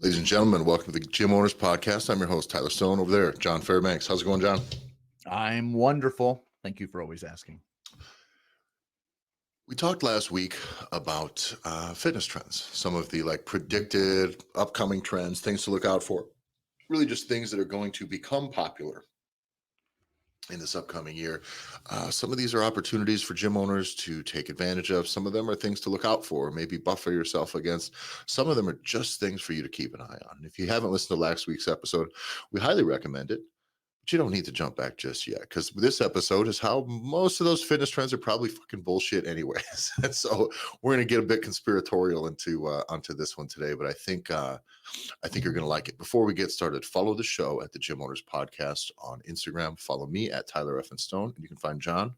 Ladies and gentlemen, welcome to the Gym Owners Podcast. I'm your host, Tyler Stone. Over there, John Fairbanks. How's it going, John? I'm wonderful. Thank you for always asking. We talked last week about fitness trends, some of the predicted upcoming trends, things to look out for, really just things that are going to become popular in this upcoming year. Some of these are opportunities for gym owners to take advantage of. Some of them are things to look out for, maybe buffer yourself against. Some of them are just things for you to keep an eye on. And if you haven't listened to last week's episode, we highly recommend it. But you don't need to jump back just yet, because this episode is how most of those fitness trends are probably fucking bullshit anyways. And so we're going to get a bit conspiratorial onto this one today, but I think you're going to like it. Before we get started, follow the show at the Gym Owners Podcast on Instagram. Follow me at Tyler F. and Stone, and you can find John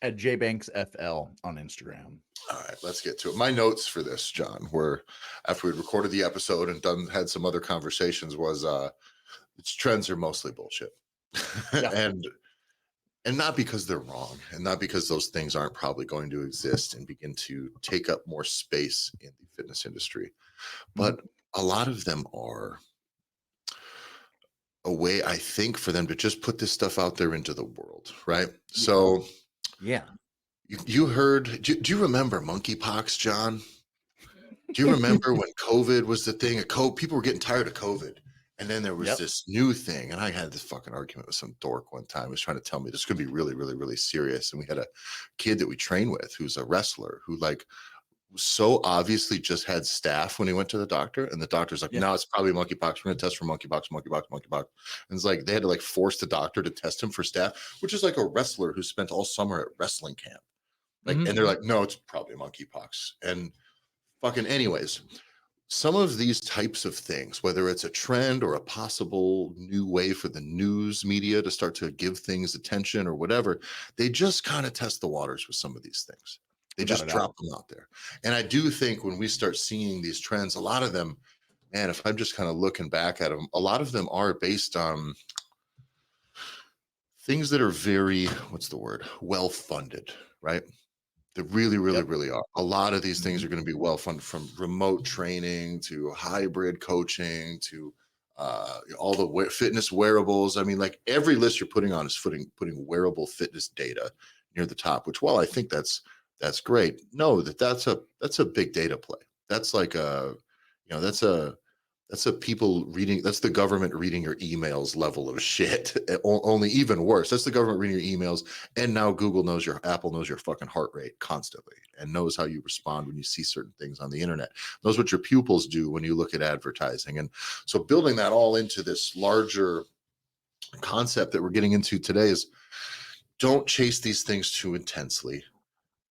At JBanksFL on Instagram. All right, let's get to it. My notes for this, John, were after we recorded the episode and had some other conversations, was its trends are mostly bullshit. Yeah. and not because they're wrong, and not because those things aren't probably going to exist and begin to take up more space in the fitness industry, but a lot of them are a way, I think, for them to just put this stuff out there into the world, right? So Yeah. you heard, do you remember monkeypox, John? Do you remember when COVID was the thing? People were getting tired of COVID. And then there was this new thing. And I had this fucking argument with some dork one time. He was trying to tell me this could be really, really, really serious. And we had a kid that we train with who's a wrestler who so obviously just had staph when he went to the doctor. And the doctor's like, no, it's probably monkeypox. We're going to test for monkeypox. And it's like they had to force the doctor to test him for staph, which is like a wrestler who spent all summer at wrestling camp. And they're like, no, it's probably monkeypox. And fucking anyways, some of these types of things, whether it's a trend or a possible new way for the news media to start to give things attention or whatever, they just kind of test the waters with some of these things. They just drop them out there. And I do think when we start seeing these trends, a lot of them, man, if I'm just kind of looking back at them, a lot of them are based on things that are very, well-funded, right? They really, really, really are. A lot of these things are going to be well funded, from remote training to hybrid coaching to all the fitness wearables. I mean, every list you're putting on is putting wearable fitness data near the top. Which, while I think that's great, no, that's a big data play. That's that's the government reading your emails level of shit. Only even worse. That's the government reading your emails. And now Apple knows your fucking heart rate constantly and knows how you respond when you see certain things on the internet. Knows what your pupils do when you look at advertising. And so building that all into this larger concept that we're getting into today is, don't chase these things too intensely.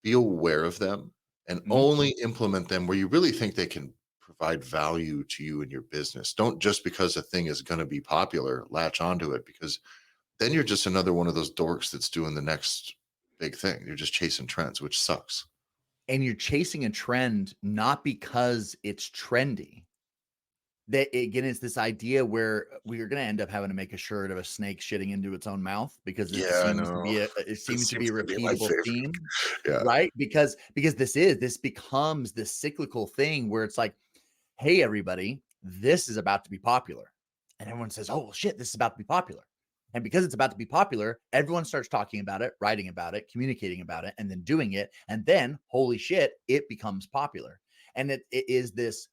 Be aware of them and only implement them where you really think they can provide value to you and your business. Don't, just because a thing is going to be popular, latch onto it, because then you're just another one of those dorks that's doing the next big thing. You're just chasing trends, which sucks. And you're chasing a trend not because it's trendy. That, again, it's this idea where we are going to end up having to make a shirt of a snake shitting into its own mouth, because it seems to be a repeatable theme, right? Because this becomes this cyclical thing where it's like, hey, everybody, this is about to be popular. And everyone says, oh, well, shit, this is about to be popular. And because it's about to be popular, everyone starts talking about it, writing about it, communicating about it, and then doing it. And then, holy shit, it becomes popular. And it is this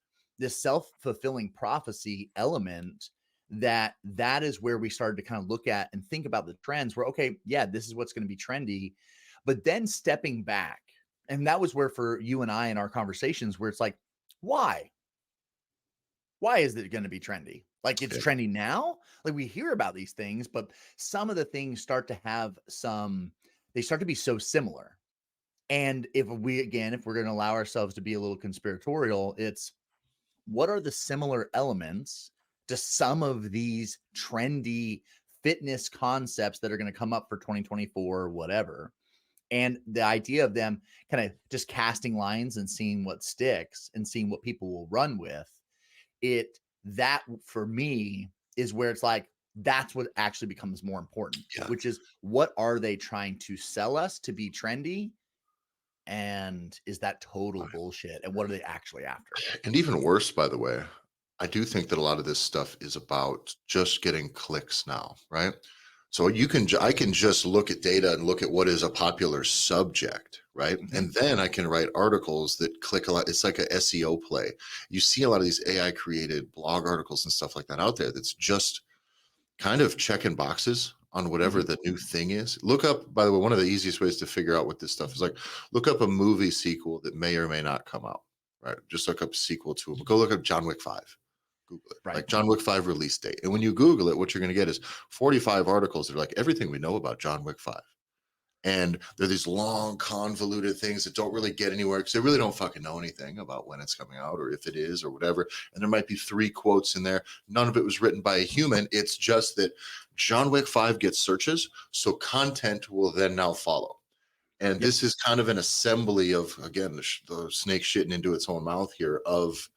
self-fulfilling prophecy element that is where we started to kind of look at and think about the trends where, okay, yeah, this is what's going to be trendy. But then stepping back, and that was where, for you and I in our conversations, where it's like, why is it going to be trendy? It's trendy now. We hear about these things, but some of the things start to have they start to be so similar. And if we're going to allow ourselves to be a little conspiratorial, it's, what are the similar elements to some of these trendy fitness concepts that are going to come up for 2024 or whatever? And the idea of them kind of just casting lines and seeing what sticks and seeing what people will run with it. That, for me, is where it's like, that's what actually becomes more important, which is, what are they trying to sell us to be trendy? And is that total bullshit? And what are they actually after? And even worse, by the way, I do think that a lot of this stuff is about just getting clicks now, right? So I can just look at data and look at what is a popular subject, right? Mhm. And then I can write articles that click a lot. It's like a SEO play. You see a lot of these AI created blog articles and stuff like that out there that's just kind of checking boxes on whatever Mhm. the new thing is. Look up, by the way, one of the easiest ways to figure out what this stuff is like, look up a movie sequel that may or may not come out, right? Just look up sequel to Go look up John Wick 5. Google it, Right. like John Wick 5 release date. And when you Google it, what you're going to get is 45 articles that are like everything we know about John Wick 5. And they're these long, convoluted things that don't really get anywhere because they really don't fucking know anything about when it's coming out or if it is or whatever. And there might be 3 quotes in there. None of it was written by a human. It's just that John Wick 5 gets searches. So content will then now follow. And Yep. this is kind of an assembly of, again, the snake shitting into its own mouth here of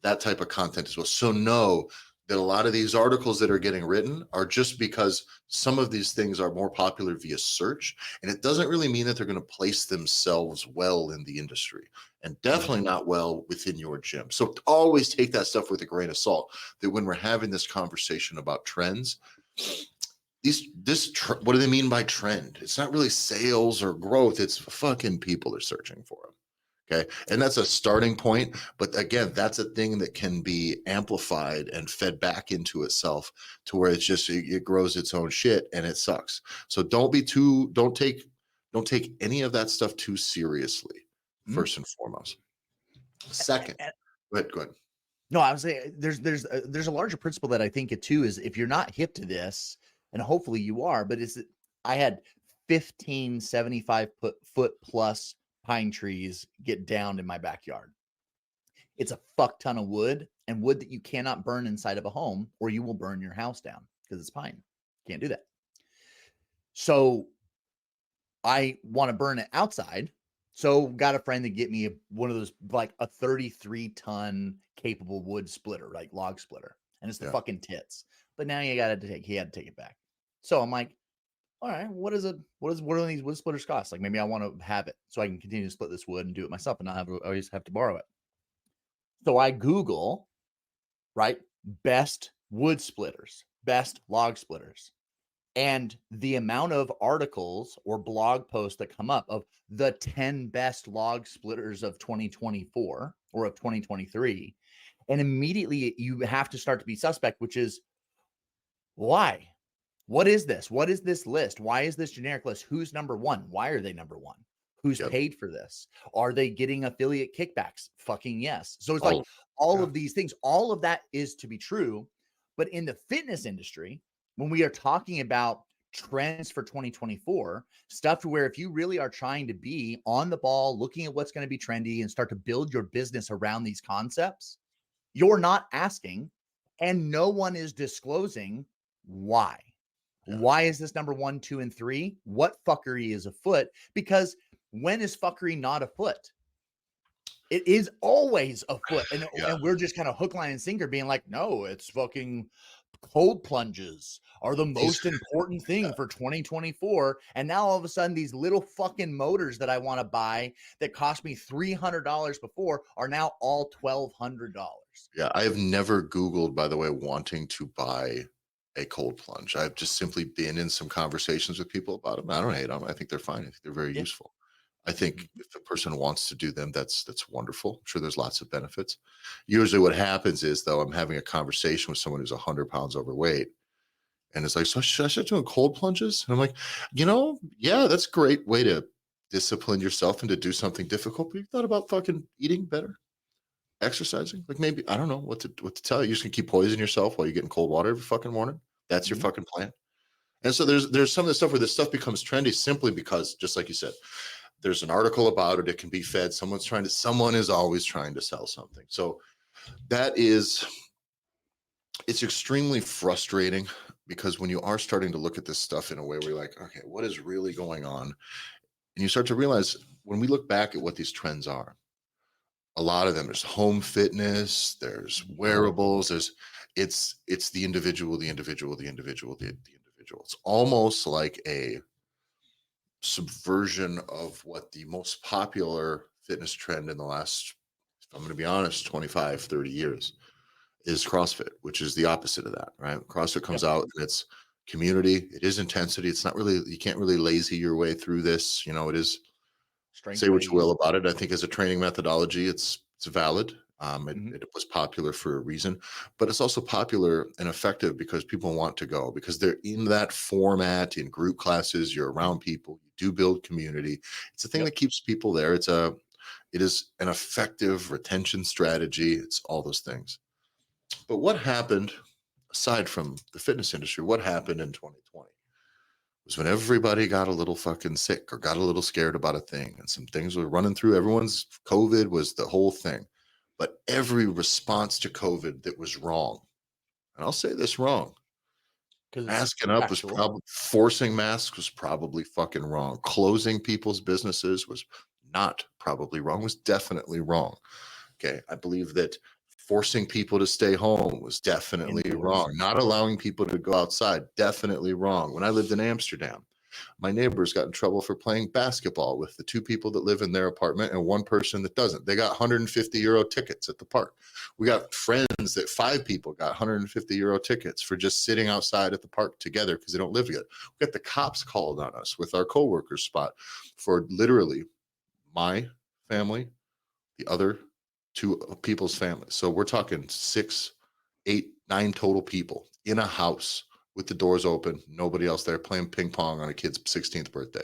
that type of content as well. So know that a lot of these articles that are getting written are just because some of these things are more popular via search. And it doesn't really mean that they're going to place themselves well in the industry and Mhm. definitely not well within your gym. So always take that stuff with a grain of salt. That when we're having this conversation about trends, what do they mean by trend? It's not really sales or growth. It's fucking people are searching for them. Okay. And that's a starting point. But again, that's a thing that can be amplified and fed back into itself to where it's just, it grows its own shit and it sucks. So don't take any of that stuff too seriously, Mhm. first and foremost. A- Second, a- go ahead. No, I was saying there's a larger principle that I think it too is if you're not hip to this, and hopefully you are, but is it I had 15 75 foot plus pine trees get downed in my backyard. It's a fuck ton of wood and wood that you cannot burn inside of a home or you will burn your house down because it's pine. Can't do that. So I want to burn it outside. So got a friend to get me one of those like a 33-ton capable wood splitter, like log splitter. And it's the Yeah. fucking tits. But now he had to take it back. So I'm like, all right, what do these wood splitters cost? Like maybe I want to have it so I can continue to split this wood and do it myself and not always have to borrow it. So I Google, right? Best wood splitters, best log splitters. And the amount of articles or blog posts that come up of the 10 best log splitters of 2024 or of 2023. And immediately you have to start to be suspect, which is why? What is this? What is this list? Why is this generic list? Who's number one? Why are they number one? Who's Yep. paid for this? Are they getting affiliate kickbacks? Fucking yes. So it's like Oh, all yeah. of these things, all of that is to be true. But in the fitness industry, when we are talking about trends for 2024, stuff to where if you really are trying to be on the ball, looking at what's going to be trendy and start to build your business around these concepts, you're not asking and no one is disclosing why. Yeah. Why is this number 1, 2, and 3? What fuckery is afoot? Because when is fuckery not afoot? It is always afoot. Yeah. And we're just kind of hook, line, and sinker being like, no, it's fucking cold plunges are the These most important thing for 2024. And now all of a sudden, these little fucking motors that I want to buy that cost me $300 before are now all $1,200. Yeah, I have never Googled, by the way, wanting to buy a cold plunge. I've just simply been in some conversations with people about them. I don't hate them. I think they're fine. I think they're very Yeah. useful. I think if the person wants to do them, that's wonderful. I'm sure there's lots of benefits. Usually, what happens is though, I'm having a conversation with someone who's 100 pounds overweight, and it's like, so should I start doing cold plunges? And I'm like, yeah, that's a great way to discipline yourself and to do something difficult. But you thought about fucking eating better? Exercising? Like maybe I don't know what to tell you. You're just gonna keep poisoning yourself while you're getting cold water every fucking morning? That's your Mhm. fucking plan? And so there's some of the stuff where this stuff becomes trendy simply because, just like you said, there's an article about it, it can be fed. Someone is always trying to sell something. So that is it's extremely frustrating because when you are starting to look at this stuff in a way where you're like, okay, what is really going on? And you start to realize when we look back at what these trends are, a lot of them there's home fitness, there's wearables, it's the individual, the individual. It's almost like a subversion of what the most popular fitness trend in the last, if I'm going to be honest, 25, 30 years. is CrossFit, which is the opposite of that, right? CrossFit comes Yep. out and it's community. It is intensity. It's not really, you can't really lazy your way through this. It is, Strength say what you will based. about it. I think as a training methodology, it's valid. Mhm. It was popular for a reason, but it's also popular and effective because people want to go because they're in that format in group classes. You're around people. You do build community. It's a thing Yep. that keeps people there. It is an effective retention strategy. It's all those things. But what happened aside from the fitness industry? What happened in 2020? Was when everybody got a little fucking sick or got a little scared about a thing and some things were running through everyone's. COVID was the whole thing, but every response to COVID that was wrong, and I'll say this wrong, Because it's masking up was factual. probably, forcing masks was probably fucking wrong, closing people's businesses was not probably wrong, was definitely wrong. Okay. I believe that forcing people to stay home was definitely Indoors. wrong. Not allowing people to go outside, definitely wrong. When I lived in Amsterdam, my neighbors got in trouble for playing basketball with the two people that live in their apartment and one person that doesn't. They got €150 tickets at the park. We got friends that 5 people got €150 tickets for just sitting outside at the park together because they don't live together. We got the cops called on us with our coworkers spot for literally my family, the other two people's families. So we're talking 6, 8, 9 total people in a house with the doors open, nobody else there playing ping pong on a kid's 16th birthday.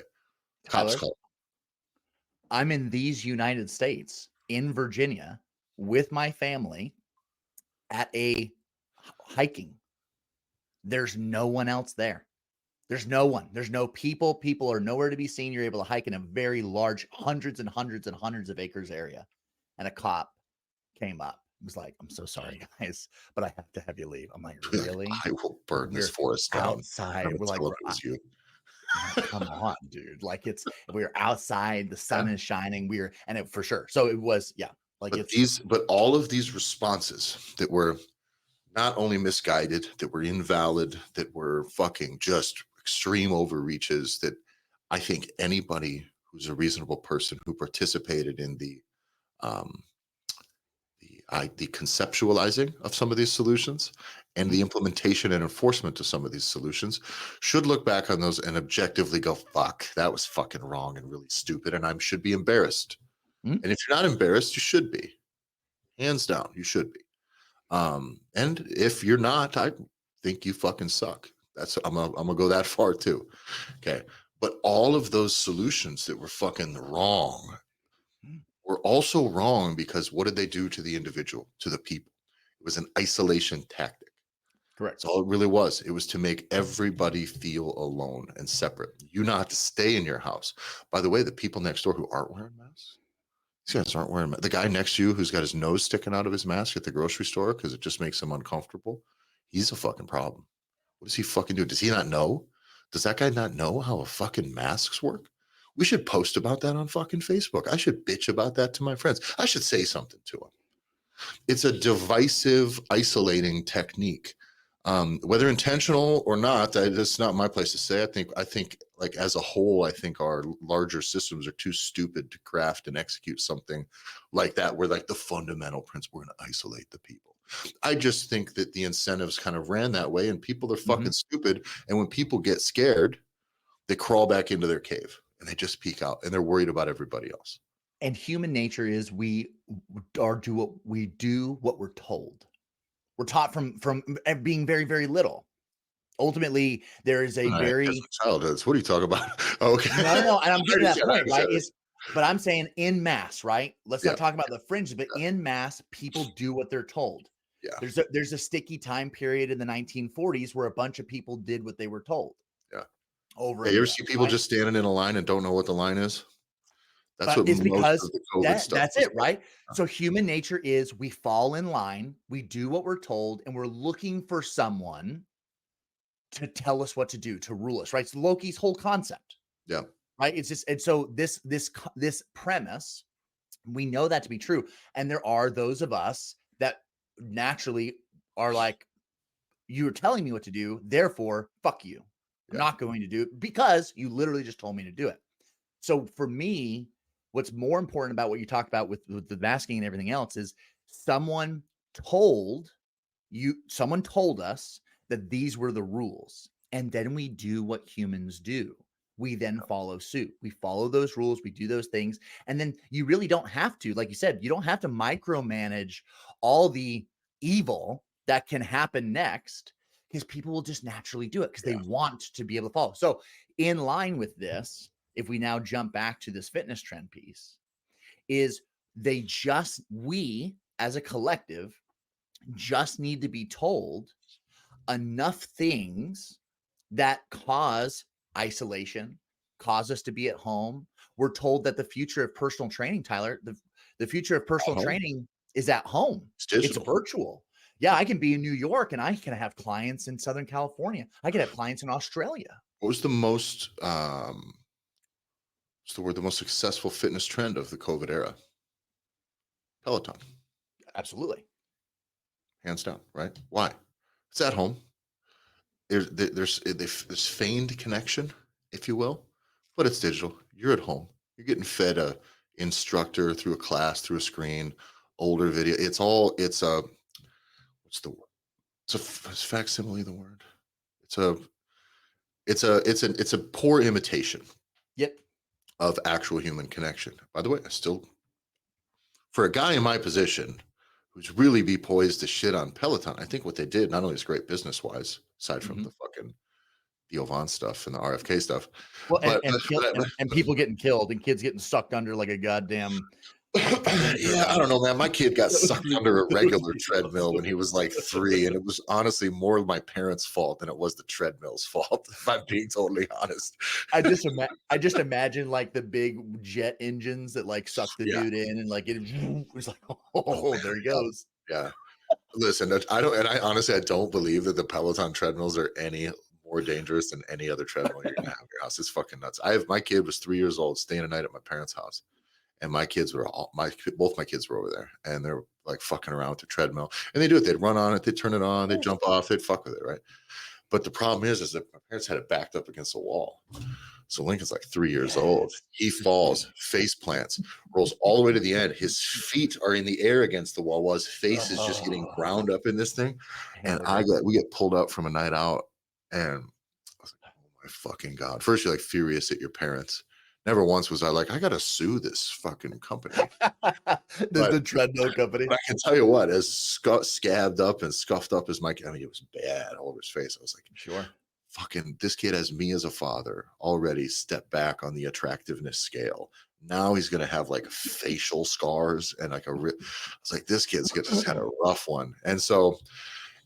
Cops Tyler, call. I'm in these United States in Virginia with my family at a hiking. There's no one else there. There's no one. There's no people. People are nowhere to be seen. You're able to hike in a very large, hundreds and hundreds and hundreds of acres area. And a cop came up. It was like, I'm so sorry, guys, but I have to have you leave. I'm like, really? I will burn this We're forest down. outside. I'm We're gonna like, tell him it was you. I'm like, come on, dude. Like we're outside, the sun is shining. For sure. So it was, yeah, like But all of these responses that were not only misguided, that were invalid, that were fucking just extreme overreaches, that I think anybody who's a reasonable person who participated in um, the conceptualizing of some of these solutions and the implementation and enforcement of some of these solutions should look back on those and objectively go, fuck, that was fucking wrong and really stupid. And I should be embarrassed. Mhm. And if you're not embarrassed, you should be. Hands down, you should be. And if you're not, I think you fucking suck. I'm gonna go that far too. Okay. But all of those solutions that were fucking wrong Mm, were also wrong because what did they do to the individual, to the people? It was an isolation tactic. That's correct. all it really was. It was to make everybody feel alone and separate. You not to stay in your house. By the way, the people next door who aren't wearing masks, these guys aren't wearing the guy next to you who's got his nose sticking out of his mask at the grocery store because it just makes him uncomfortable. He's a fucking problem. What does he fucking do? Does he not know? Does that guy not know how a fucking masks work? We should post about that on fucking Facebook. I should bitch about that to my friends. I should say something to them. It's a divisive, isolating technique. Whether intentional or not, that's not my place to say. I think, like as a whole, I think our larger systems are too stupid to craft and execute something like that. Where like the fundamental principle, we're going to isolate the people. I just think that the incentives kind of ran that way, and people are Mhm. fucking stupid. And when people get scared, they crawl back into their cave and they just peek out, and they're worried about everybody else. And human nature is we do what we're told. We're taught from being very, very little. Ultimately, there is a All right, that's very what childhoods. What are you talking about? Okay, no, no, no, and I'm I getting to that understand. I point, right? understand. But I'm saying in mass, right? Let's Yeah, not talk about the fringes, but in mass, people do what they're told. yeah, There's a sticky time period in the 1940s where a bunch of people did what they were told yeah. over Yeah, and you ever again, see people right? just standing in a line and don't know what the line is? That's But what it's most because of the COVID stuff that's was it, like. right? So human nature is we fall in line, we do what we're told, and we're looking for someone to tell us what to do, to rule us, right? It's Loki's whole concept, Yeah, right? It's just, and so this premise, we know that to be true. And there are those of us that naturally are like, you're telling me what to do, therefore, fuck you. I'm yeah, not going to do it because you literally just told me to do it. So for me, what's more important about what you talked about with the masking and everything else is someone told someone told us that these were the rules, and then we do what humans do. We then follow suit. We follow those rules, we do those things, and then you really don't have to, like you said, you don't have to micromanage all the evil that can happen next, because people will just naturally do it because they want to be able to follow. So, in line with this, if we now jump back to this fitness trend piece, is we as a collective just need to be told enough things that cause isolation, cause us to be at home. We're told that the future of personal training, Tyler, the future of personal training is at home. It's virtual. Yeah, I can be in New York and I can have clients in Southern California. I can have clients in Australia. What was the most what's the word, the most successful fitness trend of the COVID era? Peloton. Absolutely. Hands down, right? Why? It's at home. There's feigned connection, if you will, but it's digital. You're at home. You're getting fed a instructor through a class, through a screen, older video. It's a what's the word? Is facsimile the word? It's a poor imitation. Yep. Of actual human connection. By the way, for a guy in my position who's really be poised to shit on Peloton, I think what they did not only is great business wise, aside from the fucking Theo Von stuff and the RFK stuff, well, and people getting killed and kids getting sucked under like a goddamn. Yeah, I don't know, man. My kid got sucked under a regular treadmill when he was like 3, and it was honestly more my parents' fault than it was the treadmill's fault, if I'm being totally honest. I just imagine like the big jet engines that like suck the dude in, and like it was like, oh, there he goes. Yeah. Listen, I honestly don't believe that the Peloton treadmills are any more dangerous than any other treadmill you're gonna have in your house. It's fucking nuts. My kid was 3 years old, staying a night at my parents' house. And my kids were both my kids were over there, and they're like fucking around with the treadmill. And they do it. They'd run on it, they'd turn it on, they'd jump off, they'd fuck with it, right? But the problem is that my parents had it backed up against the wall. So Lincoln's like 3 years old. He falls, face plants, rolls all the way to the end. His feet are in the air against the wall while his face is just getting ground up in this thing. And we get pulled up from a night out, and I was like, oh my fucking God. First, you're like furious at your parents. Never once was I like, I gotta sue this fucking company. The treadmill company. But I can tell you what, as scabbed up and scuffed up as it was bad all over his face. I was like, sure, fucking this kid has me as a father already stepped back on the attractiveness scale. Now he's gonna have like facial scars and like I was like, this kid's just had a rough one. And so,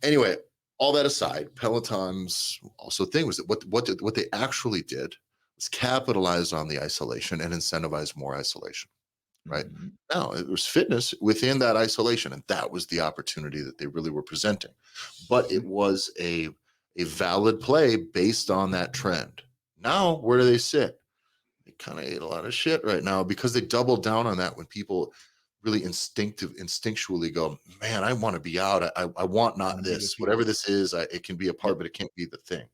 anyway, all that aside, Peloton's also thing was that what they actually did was capitalize on the isolation and incentivize more isolation, right? Mm-hmm. Now, it was fitness within that isolation, and that was the opportunity that they really were presenting. But it was a valid play based on that trend. Now, where do they sit? They kind of ate a lot of shit right now because they doubled down on that when people really instinctually go, man, I want to be out. I want not this, whatever this is, it can be a part, but it can't be the thing.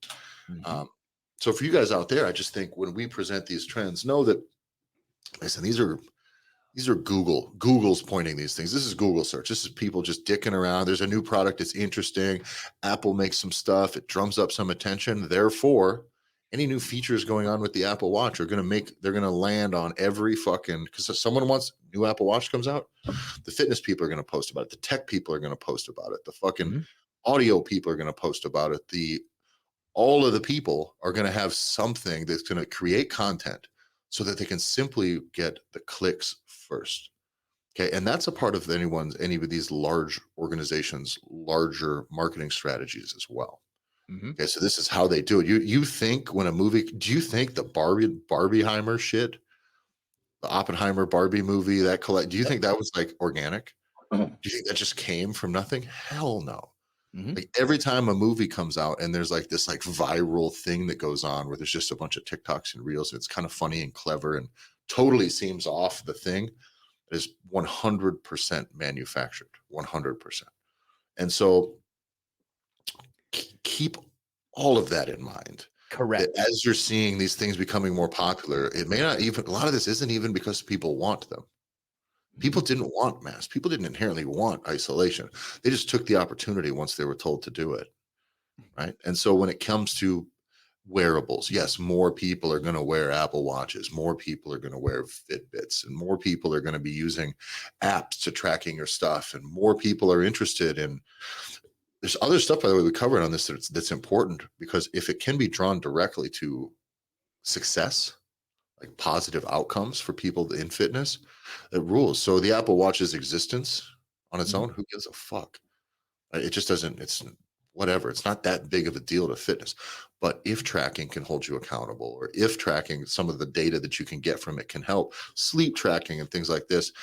Mm-hmm. So for you guys out there, I just think when we present these trends, know that, listen, these are Google's pointing these things. This is Google search. This is people just dicking around. There's a new product that's interesting. Apple makes some stuff. It drums up some attention. Therefore, any new features going on with the Apple Watch they're going to land on every fucking, because someone wants new Apple Watch comes out. The fitness people are going to post about it. The tech people are going to post about it. The fucking audio people are going to post about it. All of the people are going to have something that's going to create content so that they can simply get the clicks first. Okay. And that's a part of any of these large organizations, larger marketing strategies as well. Mm-hmm. Okay. So this is how they do it. You think when a movie, do you think the Barbieheimer shit, the Oppenheimer Barbie movie, do you think that was like organic? Do you think that just came from nothing? Hell no. Mm-hmm. Like every time a movie comes out and there's like this like viral thing that goes on where there's just a bunch of TikToks and reels, and it's kind of funny and clever and totally seems off the thing, it is 100% manufactured, 100%. And so keep all of that in mind. Correct. That as you're seeing these things becoming more popular, it may not even, a lot of this isn't even because people want them. People didn't want masks. People didn't inherently want isolation. They just took the opportunity once they were told to do it, right? And so when it comes to wearables, yes, more people are going to wear Apple Watches, more people are going to wear Fitbits, and more people are going to be using apps to tracking your stuff, and more people are interested in. There's other stuff, by the way, we covered on this that's important, because if it can be drawn directly to success, like positive outcomes for people in fitness, it rules. So the Apple Watch's existence on its Mhm. own, who gives a fuck? It just doesn't, it's whatever. It's not that big of a deal to fitness. But if tracking can hold you accountable, or if tracking some of the data that you can get from it can help, sleep tracking and things like this.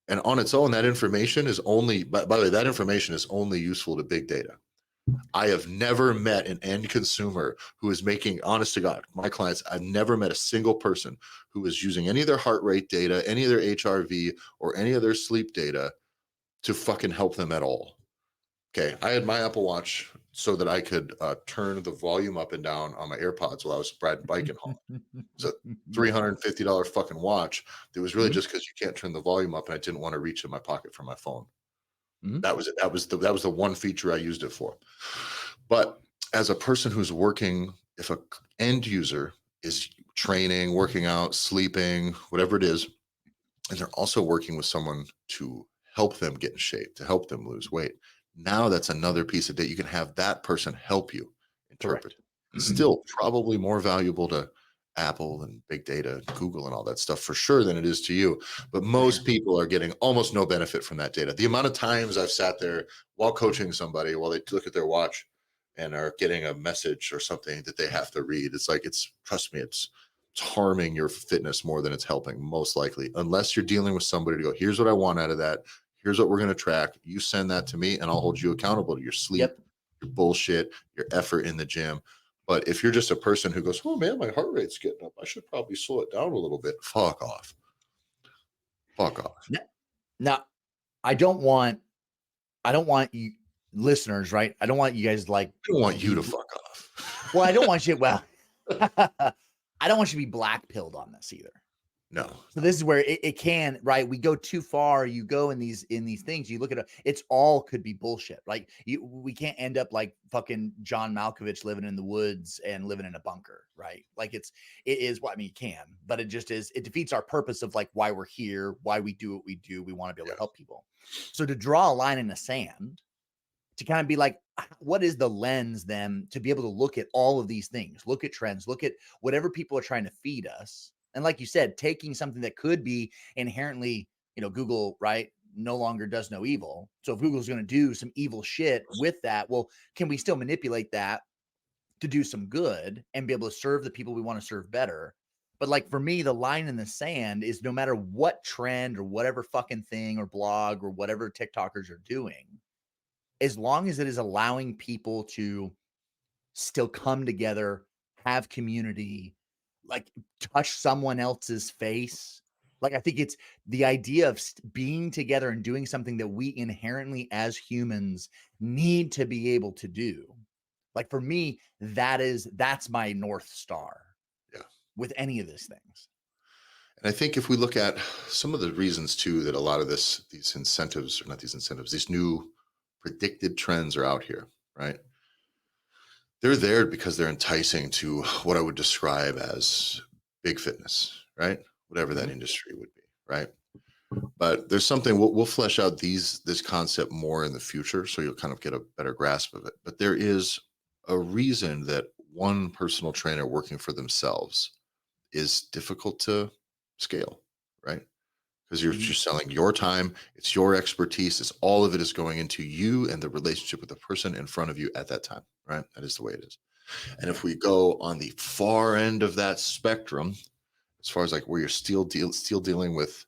And on its own, that information is only, by the way, that information is only useful to big data. I have never met an end consumer who is making, honest to God, my clients, I've never met a single person who is using any of their heart rate data, any of their HRV, or any of their sleep data to fucking help them at all. Okay, I had my Apple Watch so that I could turn the volume up and down on my AirPods while I was riding biking home. It's a $350 fucking watch. It was really Mhm. just because you can't turn the volume up, and I didn't want to reach in my pocket for my phone. Mhm. That was it. That was the one feature I used it for. But as a person who's working, if a end user is training, working out, sleeping, whatever it is, and they're also working with someone to help them get in shape, to help them lose weight. Now that's another piece of data. You can have that person help you interpret. Correct. Still probably more valuable to Apple and big data, Google and all that stuff for sure than it is to you. But For sure. most people are getting almost no benefit from that data. The amount of times I've sat there while coaching somebody while they look at their watch and are getting a message or something that they have to read, it's like, trust me, it's harming your fitness more than it's helping, most likely, unless you're dealing with somebody to go, here's what I want out of that. Here's what we're going to track. You send that to me and I'll hold you accountable to your sleep, Yep. your bullshit, your effort in the gym. But if you're just a person who goes, oh man, my heart rate's getting up, I should probably slow it down a little bit. Fuck off. Fuck off. N- Now, I don't want you listeners, right? I don't want you guys like I don't want you be to fuck off. well, I don't want you well, I don't want you to be black pilled on this either. No. So this is where it can, right? We go too far. You go in these things. You look at it. It's all could be bullshit. Like we can't end up like fucking John Malkovich living in the woods and living in a bunker, right? Like it is what I mean. You can, but it just is. It defeats our purpose of like why we're here, why we do what we do. We want to be able Yeah. to help people. So to draw a line in the sand, to kind of be like, what is the lens then to be able to look at all of these things, look at trends, look at whatever people are trying to feed us. And like you said, taking something that could be inherently, Google, right? No longer does no evil. So if Google's going to do some evil shit with that, well, can we still manipulate that to do some good and be able to serve the people we want to serve better? But like for me, the line in the sand is no matter what trend or whatever fucking thing or blog or whatever TikTokers are doing, as long as it is allowing people to still come together, have community, like touch someone else's face. Like I think it's the idea of being together and doing something that we inherently as humans need to be able to do. Like for me, that's my North Star Yeah. with any of these things. And I think if we look at some of the reasons too that a lot of these incentives, or not these incentives, these new predicted trends are out here, right? They're there because they're enticing to what I would describe as big fitness, right? Whatever that Mhm. industry would be, right? But there's something we'll flesh out this concept more in the future, so you'll kind of get a better grasp of it. But there is a reason that one personal trainer working for themselves is difficult to scale, right? Because you're Mhm. selling your time, it's your expertise, it's all of it is going into you and the relationship with the person in front of you at that time, right? That is the way it is. And if we go on the far end of that spectrum, as far as like where you're still dealing with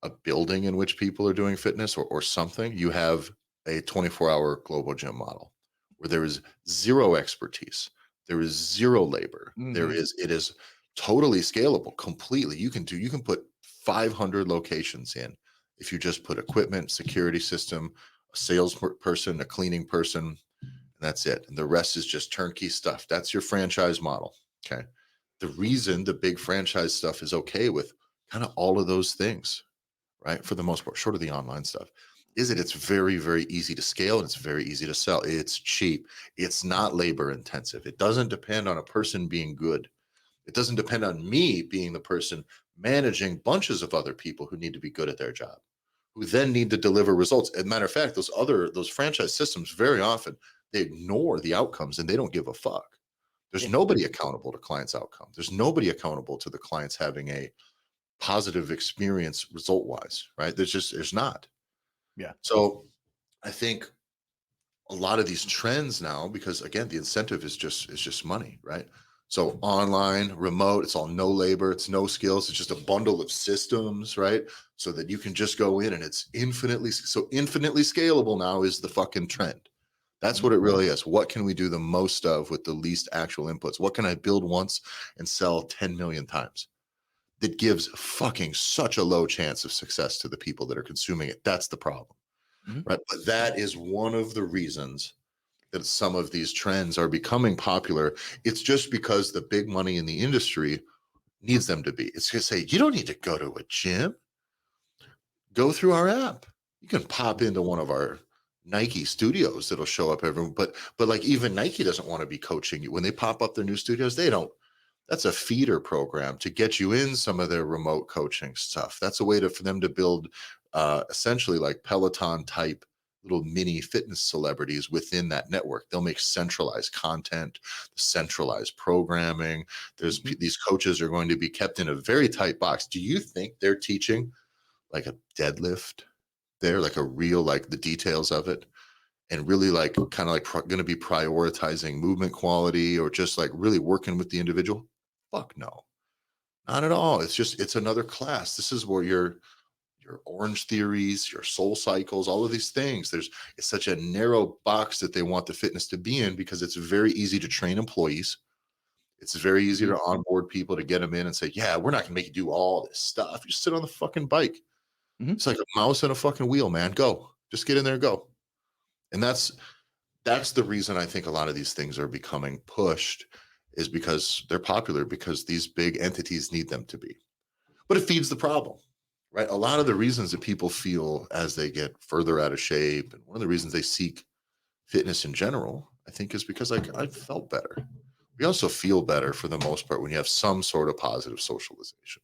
a building in which people are doing fitness, or something, you have a 24-hour global gym model where there is zero expertise, there is zero labor, Mhm. it is totally scalable completely. You can put 500 locations in if you just put equipment, security system, a sales person, a cleaning person, and that's it. And the rest is just turnkey stuff. That's your franchise model. Okay. The reason the big franchise stuff is okay with kind of all of those things, right? For the most part, short of the online stuff, is it's very, very easy to scale and it's very easy to sell. It's cheap. It's not labor intensive. It doesn't depend on a person being good. It doesn't depend on me being the person managing bunches of other people who need to be good at their job, who then need to deliver results. As a matter of fact, those franchise systems very often they ignore the outcomes and they don't give a fuck. There's Yeah. nobody accountable to clients' outcome. There's nobody accountable to the clients having a positive experience result wise, right? There's not. Yeah. So I think a lot of these trends now, because again, the incentive is just money, right? So online, remote, it's all no labor, it's no skills, it's just a bundle of systems, right? So that you can just go in and it's infinitely scalable now is the fucking trend. That's Mhm. what it really is. What can we do the most of with the least actual inputs? What can I build once and sell 10 million times? That gives fucking such a low chance of success to the people that are consuming it. That's the problem, Mhm. right? But that is one of the reasons that some of these trends are becoming popular. It's just because the big money in the industry needs them to be. It's going to say, you don't need to go to a gym, go through our app. You can pop into one of our Nike studios that'll show up every, but like even Nike doesn't want to be coaching you when they pop up their new studios. They don't. That's a feeder program to get you in some of their remote coaching stuff. That's a way for them to build essentially like Peloton type little mini fitness celebrities within that network. They'll make centralized content, centralized programming. Mhm. These coaches are going to be kept in a very tight box. Do you think they're teaching like a deadlift there, like a real, like the details of it? And really like kind of like going to be prioritizing movement quality or just like really working with the individual? Fuck no, not at all. It's another class. This is where your orange theories, your soul cycles, all of these things. It's such a narrow box that they want the fitness to be in because it's very easy to train employees. It's very easy Mhm. to onboard people to get them in and say, yeah, we're not gonna make you do all this stuff. You sit on the fucking bike. Mhm. It's like a mouse and a fucking wheel, man. Go. Just get in there and go. And that's the reason I think a lot of these things are becoming pushed is because they're popular because these big entities need them to be. But it feeds the problem, right? A lot of the reasons that people feel as they get further out of shape, and one of the reasons they seek fitness in general, I think, is because like I felt better. We also feel better for the most part when you have some sort of positive socialization.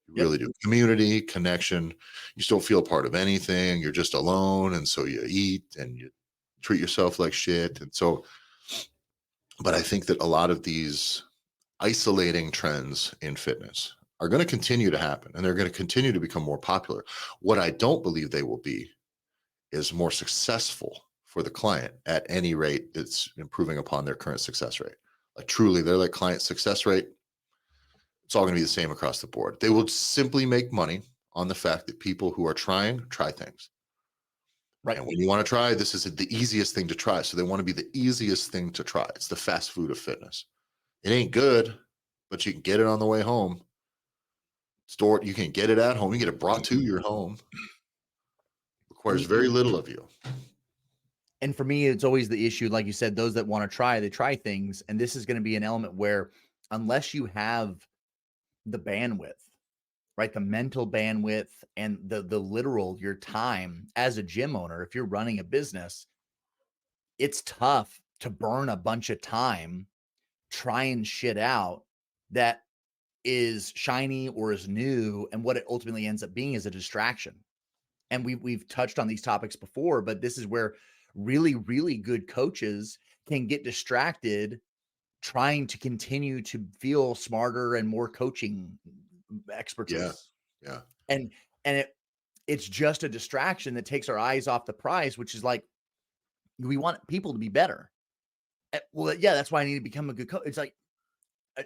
You Yep. really do. Community, connection. You just don't feel part of anything. You're just alone. And so you eat and you treat yourself like shit. And so, but I think that a lot of these isolating trends in fitness are going to continue to happen and they're going to continue to become more popular. What I don't believe they will be is more successful for the client at any rate that's improving upon their current success rate. Like truly, they're like client success rate. It's all going to be the same across the board. They will simply make money on the fact that people who are trying try things. Right. And when you want to try, this is the easiest thing to try. So they want to be the easiest thing to try. It's the fast food of fitness. It ain't good, but you can get it on the way home. Store it. You can get it at home. You get it brought to your home. Requires And very little of you. and for me, it's always the issue, like you said, those that want to try, they try things. And this is going to be an element where unless you have the bandwidth, right? The mental bandwidth and the literal your time as a gym owner, if you're running a business, it's tough to burn a bunch of time trying shit out that is shiny or is new, and what it ultimately ends up being is a distraction. And we've touched on these topics before, but this is where really, really good coaches can get distracted trying to continue to feel smarter and more coaching Yeah. expertise. Yeah. And it's just a distraction that takes our eyes off the prize, which is like we want people to be better. Well, yeah, that's why I need to become a good coach. It's like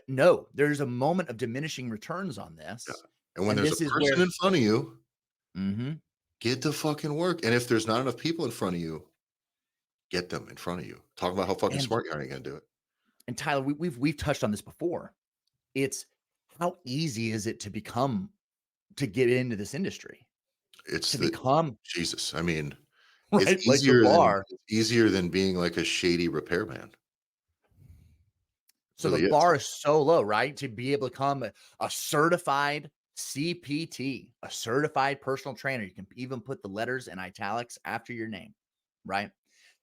no, there's a moment of diminishing returns on Yeah. this, And when and there's a this is person where in front of you, Mhm. get to fucking work. And if there's not enough people in front of you, get them in front of you. Talk about how fucking and smart you are. You gonna do it. Tyler, we've touched on this before. It's how easy is it to become to get into this industry? It's To the become Jesus. I mean, right like the bar. it's easier than being like a shady repairman. It So the really is. bar is so low, right? To be able to become a certified CPT, a certified personal trainer. You can even put the letters in italics after your name, right?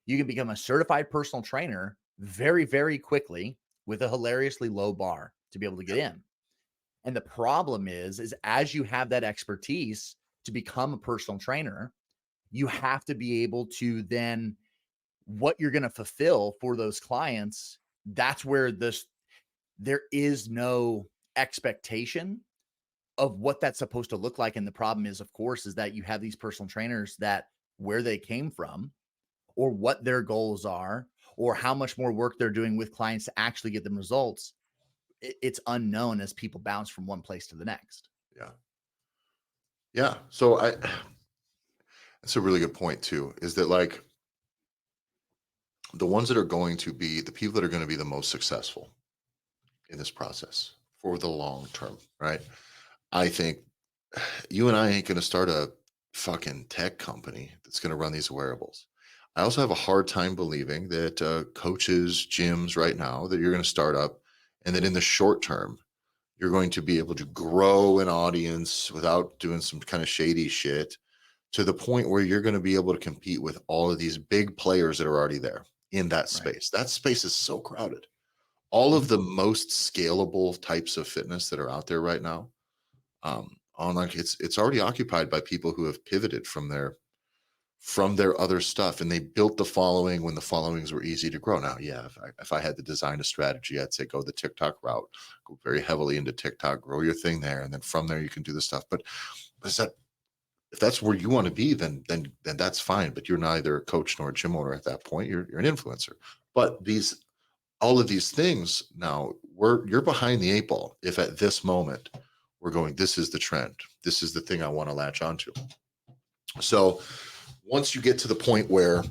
You can become a certified personal trainer very, very quickly with a hilariously low bar to be able to get in. And the problem is as you have that expertise to become a personal trainer, you have to be able to then what you're going to fulfill for those clients. That's where there is no expectation of what that's supposed to look like. And the problem is, of course, is that you have these personal trainers that where they came from or what their goals are or how much more work they're doing with clients to actually get them results. It's unknown as people bounce from one place to the next. Yeah. Yeah. So that's a really good point too, is that like the ones that are going to be the people that are going to be the most successful in this process for the long term, right? I think you and I ain't going to start a fucking tech company that's going to run these wearables. I also have a hard time believing that coaches, gyms right now that you're going to start up and that in the short term, you're going to be able to grow an audience without doing some kind of shady shit to the point where you're going to be able to compete with all of these big players that are already there in that Right. space. That space is so crowded. All of Mhm. the most scalable types of fitness that are out there right now, online, it's already occupied by people who have pivoted from their other stuff, and they built the following when the followings were easy to grow. Now, yeah, if I had to design a strategy, I'd say go the TikTok route, go very heavily into TikTok, grow your thing there, and then from there you can do the stuff. But is that if that's where you want to be, then that's fine. But you're neither a coach nor a gym owner at that point. You're an influencer. But these all of these things now you're behind the eight ball. If at this moment we're going, this is the trend. This is the thing I want to latch onto. So once you get to the point where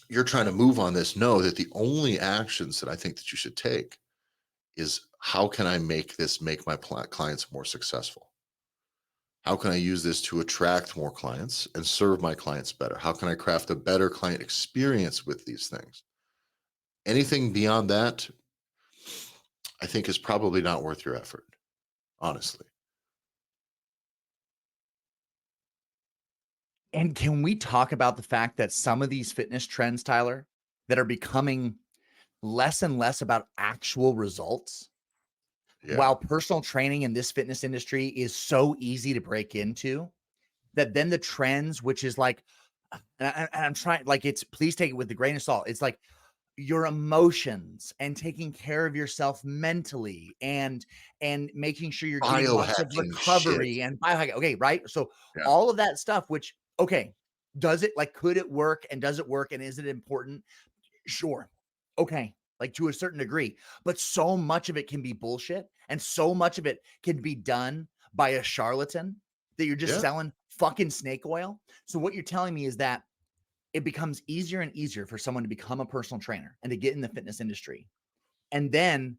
you're trying to move on this, know that the only actions that I think that you should take is how can I make my clients more successful? How can I use this to attract more clients and serve my clients better? How can I craft a better client experience with these things? Anything beyond that, I think is probably not worth your effort, honestly. And can we talk about the fact that some of these fitness trends, Tyler, that are becoming less and less about actual results, Yeah. while personal training in this fitness industry is so easy to break into, that then the trends, which is like, and I'm trying, like, it's please take it with a grain of salt. It's like your emotions and taking care of yourself mentally and making sure you're getting lots of Biohacking shit. recovery and biohacking. Okay, right? So Yeah. all of that stuff, which okay, does it like could it work and does it work and is it important? Sure. Okay. Like to a certain degree, but so much of it can be bullshit and so much of it can be done by a charlatan that you're just Yeah. selling fucking snake oil. So what you're telling me is that it becomes easier and easier for someone to become a personal trainer and to get in the fitness industry. And then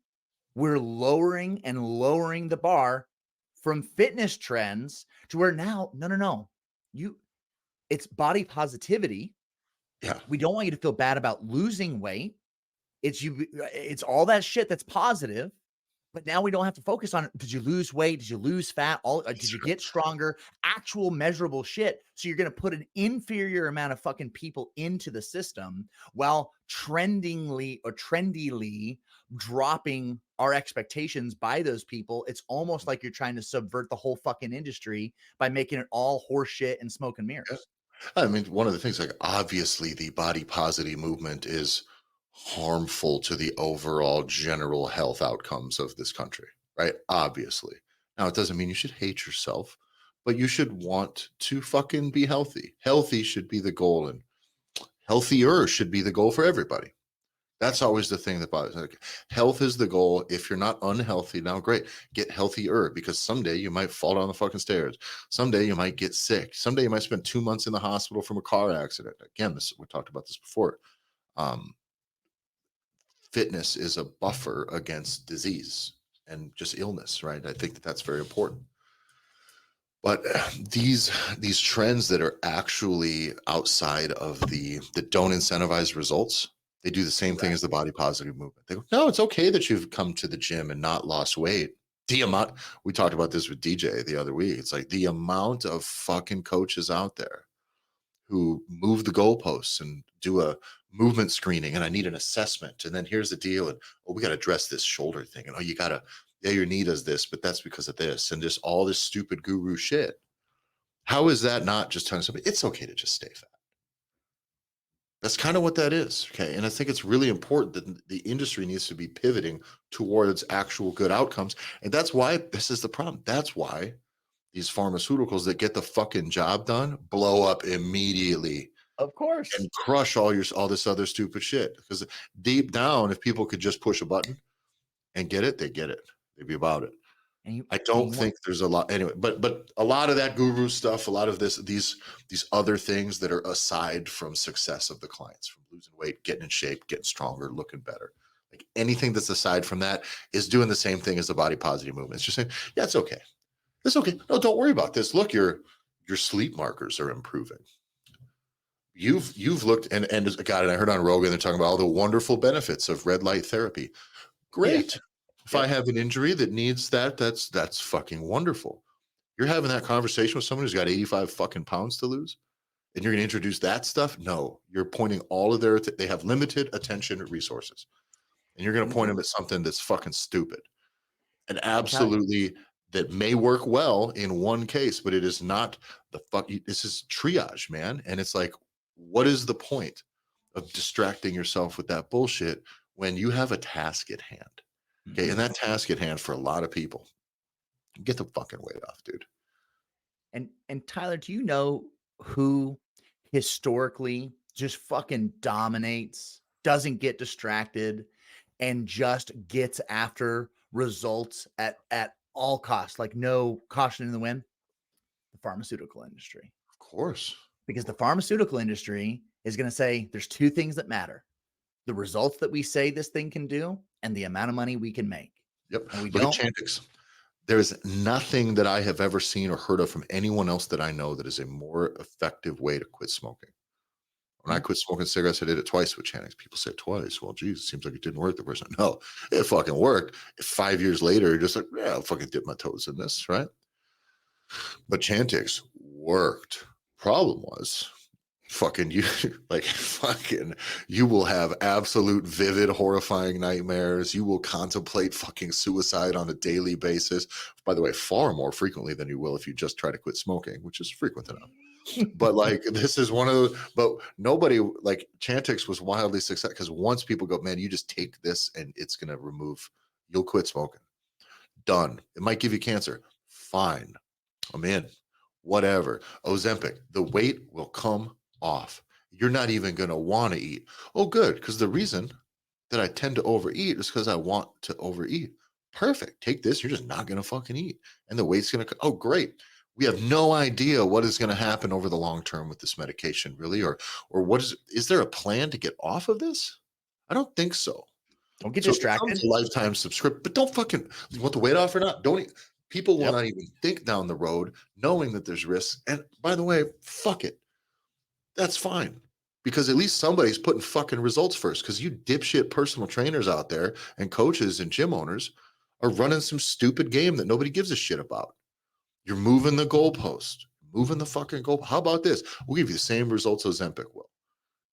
we're lowering and lowering the bar from fitness trends to where now, no, no, no. You it's body positivity. Yeah. We don't want you to feel bad about losing weight. It's all that shit that's positive. But now we don't have to focus on did you lose weight? Did you lose fat? Did you get stronger? Actual measurable shit. So you're going to put an inferior amount of fucking people into the system while trendily dropping our expectations by those people. It's almost like you're trying to subvert the whole fucking industry by making it all horseshit and smoke and Yeah. mirrors. I mean, one of the things, like, obviously, the body positive movement is harmful to the overall general health outcomes of this country, right? Obviously. Now, it doesn't mean you should hate yourself, but you should want to fucking be healthy. Healthy should be the goal, and healthier should be the goal for everybody. That's always the thing that bothers me. Like, health is the goal. If you're not unhealthy, now great, get healthier because someday you might fall down the fucking stairs. Someday you might get sick. Someday you might spend 2 months in the hospital from a car accident. Again, we talked about this before. Um, Fitness is a buffer against disease and just illness, right? I think that that's very important. But these trends that are actually outside of the that don't incentivize results, they do the same thing Correct. as the body positive movement. They go, no, it's okay that you've come to the gym and not lost weight. The amount we talked about this with DJ the other week. It's like the amount of fucking coaches out there who move the goalposts and do a movement screening, and I need an assessment. And then here's the deal. And oh, we got to address this shoulder thing. And oh, you gotta, yeah, your knee does this, but that's because of this, and just all this stupid guru shit. How is that not just telling somebody it's okay to just stay fat? That's kind of what that is. Okay. And I think it's really important that the industry needs to be pivoting towards actual good outcomes. And that's why this is the problem. That's why these pharmaceuticals that get the fucking job done blow up immediately Of course. and crush all this other stupid shit. Because deep down, if people could just push a button and get it, they get it. They'd be about it. I don't think there's a lot anyway, but a lot of that guru stuff, a lot of these other things that are aside from success of the clients, from losing weight, getting in shape, getting stronger, looking better. Like anything that's aside from that is doing the same thing as the body positive movement. It's just saying, yeah, it's okay. It's okay. No, don't worry about this. Look, your sleep markers are improving. You've looked and God, and I heard on Rogan, they're talking about all the wonderful benefits of red light therapy. Great. Yeah. If I have an injury that needs that's fucking wonderful. You're having that conversation with someone who's got 85 fucking pounds to lose, and you're going to introduce that stuff? No, you're pointing all of they have limited attention resources, and you're going to point them at something that's fucking stupid and absolutely that may work well in one case, but it is not this is triage, man. And it's like, what is the point of distracting yourself with that bullshit when you have a task at hand? Okay, and that task at hand for a lot of people, get the fucking weight off, dude. And Tyler, do you know who historically just fucking dominates, doesn't get distracted, and just gets after results at all costs, like no caution in the wind? The pharmaceutical industry. Of course. Because the pharmaceutical industry is going to say there's two things that matter: the results that we say this thing can do and the amount of money we can make. Yep. And look at Chantix. There's nothing that I have ever seen or heard of from anyone else that I know that is a more effective way to quit smoking. When I quit smoking cigarettes, I did it twice with Chantix. People said twice. Well, geez, it seems like it didn't work the first time. No, it fucking worked. 5 years later, you're just like, yeah, I'll fucking dip my toes in this, right? But Chantix worked. Problem was, you will have absolute vivid horrifying nightmares. You will contemplate fucking suicide on a daily basis, by the way, far more frequently than you will if you just try to quit smoking, which is frequent enough. But like, this is one of those, but nobody, like Chantix was wildly successful because once people go, man, you just take this and it's going to you'll quit smoking. Done. It might give you cancer. Fine. I'm in. Whatever. Ozempic, the weight will come off. You're not even going to want to eat. Oh, good. Because the reason that I tend to overeat is because I want to overeat. Perfect. Take this. You're just not going to fucking eat. And the weight's going to, oh, great. We have no idea what is going to happen over the long term with this medication, really, or what is there a plan to get off of this? I don't think so. Don't get distracted. Lifetime subscription, but don't fucking, you want the weight off or not? People will not even think down the road knowing that there's risks. And by the way, fuck it. That's fine. Because at least somebody's putting fucking results first. Because you dipshit personal trainers out there and coaches and gym owners are running some stupid game that nobody gives a shit about. You're moving the goalpost, moving the fucking goal. How about this? We'll give you the same results Ozempic will.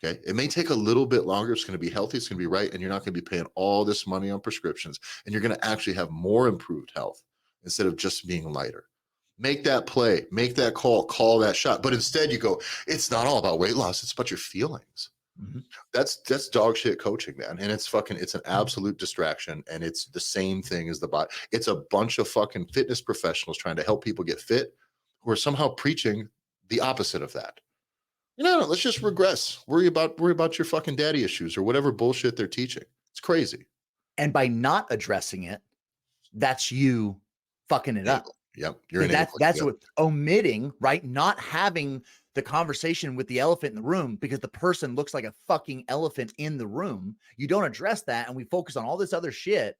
Okay. It may take a little bit longer. It's going to be healthy. It's going to be right. And you're not going to be paying all this money on prescriptions. And you're going to actually have more improved health instead of just being lighter. Make that play, make that call that shot. But instead you go, it's not all about weight loss. It's about your feelings. Mm-hmm. That's dog shit coaching, man. And it's an absolute distraction. And it's the same thing as the body. It's a bunch of fucking fitness professionals trying to help people get fit who are somehow preaching the opposite of that. No, let's just regress. Worry about your fucking daddy issues or whatever bullshit they're teaching. It's crazy. And by not addressing it, that's you fucking it up. Yep. That's what omitting, right? Not having the conversation with the elephant in the room because the person looks like a fucking elephant in the room. You don't address that. And we focus on all this other shit.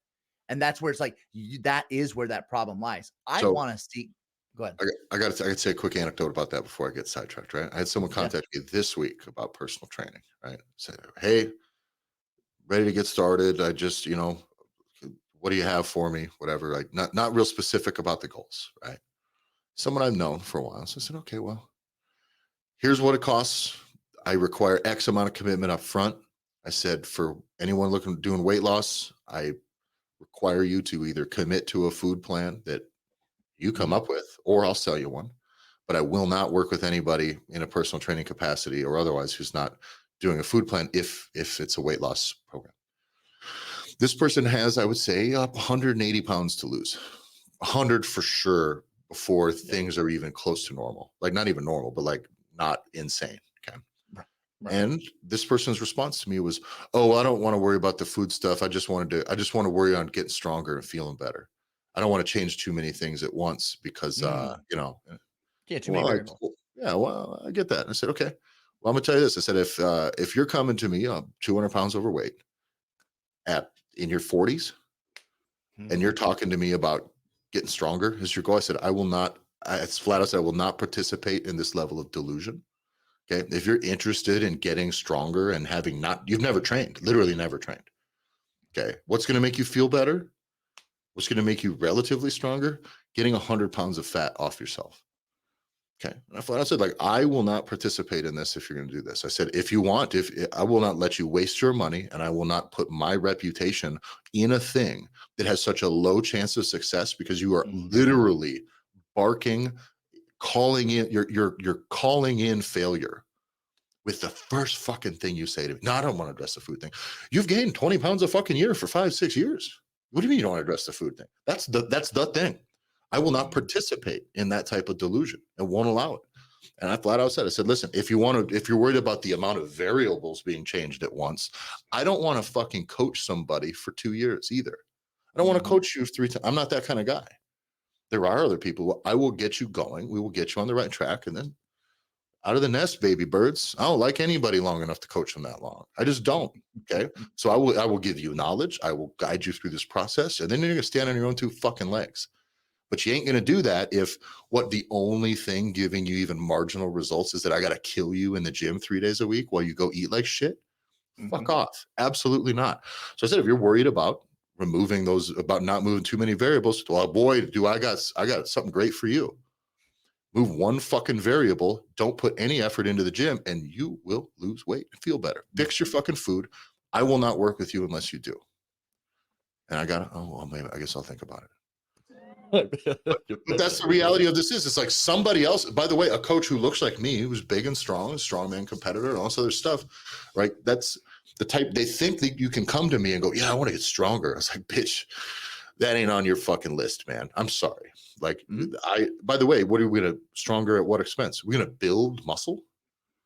And that's where it's like, that is where that problem lies. I want to see. Go ahead. I got to say a quick anecdote about that before I get sidetracked, right? I had someone contact me this week about personal training, right? Say, hey, ready to get started. I just, what do you have for me? Whatever, like not real specific about the goals, right? Someone I've known for a while. So I said, okay, well, here's what it costs. I require X amount of commitment up front. I said, for anyone looking doing weight loss, I require you to either commit to a food plan that you come Mhm. up with, or I'll sell you one. But I will not work with anybody in a personal training capacity or otherwise who's not doing a food plan if it's a weight loss program. This person has, I would say, up 180 pounds to lose. 100 for sure before Yep. things are even close to normal. Like not even normal, but like not insane. Okay. Right. Right. And this person's response to me was, "Oh, I don't want to worry about the food stuff. I just want to worry on getting stronger and feeling better. I don't want to change too many things at once because Mm. you know, Yeah, too many well, variables. yeah, well, I get that." And I said, "Okay. Well, I'm gonna tell you this." I said, if you're coming to me 200 pounds overweight at in your 40s and you're Mhm. talking to me about getting stronger as your goal, I said, I will not, it's flat out said, I will not participate in this level of delusion. Okay. If you're interested in getting stronger and having not, you've never trained, literally never trained. Okay. What's going to make you feel better? What's going to make you relatively stronger? Getting 100 pounds of fat off yourself. Okay. And I flat out said, like, I will not participate in this if you're going to do this. I said, if you want, if I will not let you waste your money and I will not put my reputation in a thing that has such a low chance of success because you are Mhm. literally barking, calling in, you're calling in failure with the first fucking thing you say to me. No, I don't want to address the food thing. You've gained 20 pounds a fucking year for 5, 6 years. What do you mean you don't want to address the food thing? That's the thing. I will not Mhm. participate in that type of delusion and won't allow it. And I flat out said, I said, listen, if you want to, if you're worried about the amount of variables being changed at once, I don't want to fucking coach somebody for 2 years either. I don't want to Mhm. coach you 3 times. I'm not that kind of guy. There are other people. I will get you going. We will get you on the right track. And then out of the nest, baby birds. I don't like anybody long enough to coach them that long. I just don't. Okay. So I will give you knowledge. I will guide you through this process. And then you're gonna stand on your own two fucking legs. But you ain't gonna do that if what the only thing giving you even marginal results is that I gotta kill you in the gym 3 days a week while you go eat like shit. Fuck Mhm. off. Absolutely not. So I said, if you're worried about removing those, about not moving too many variables, well, boy, do I got something great for you. Move one fucking variable, don't put any effort into the gym, and you will lose weight and feel better. Fix your fucking food. I will not work with you unless you do. And I got, oh, well, maybe I guess I'll think about it. But that's the reality of this is it's like somebody else, by the way, a coach who looks like me, who's big and strong, a strongman competitor, and all this other stuff, right? That's the type they think that you can come to me and go, yeah, I want to get stronger. I was like, bitch, that ain't on your fucking list, man. I'm sorry. Like, Mhm. by the way, what are we gonna stronger at what expense? We're gonna build muscle.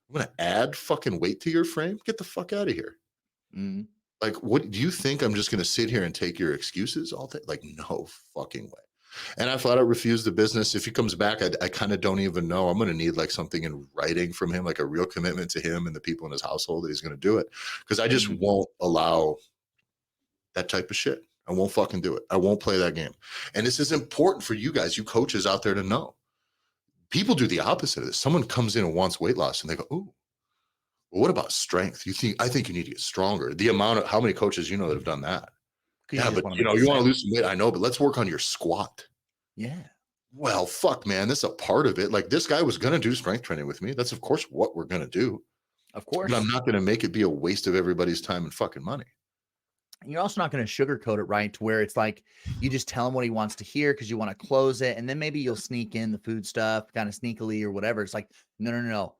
I'm gonna add fucking weight to your frame. Get the fuck out of here. Mhm. Like, what do you think? I'm just gonna sit here and take your excuses all day? Like, no fucking way. And I flat out refused the business. If he comes back, I kind of don't even know. I'm gonna need like something in writing from him, like a real commitment to him and the people in his household that he's gonna do it. Because I just Mhm. won't allow that type of shit. I won't fucking do it. I won't play that game. And this is important for you guys, you coaches out there to know. People do the opposite of this. Someone comes in and wants weight loss and they go, "Ooh, well, what about strength? I think you need to get stronger." The amount of how many coaches you know that have done that. 'Cause you Yeah, just but wanna you make know, it you want to sexy. lose some weight. I know, but let's work on your squat. Yeah, Well, fuck, man, that's a part of it. Like this guy was gonna do strength training with me. That's of course what we're gonna do. of But I'm course. not gonna make it be a waste of everybody's time and fucking money. You're also not gonna sugarcoat it, right, to where it's like, you just tell him what he wants to hear because you wanna close it, and then maybe you'll sneak in the food stuff kinda sneakily or whatever. It's like, "No, no, no, no."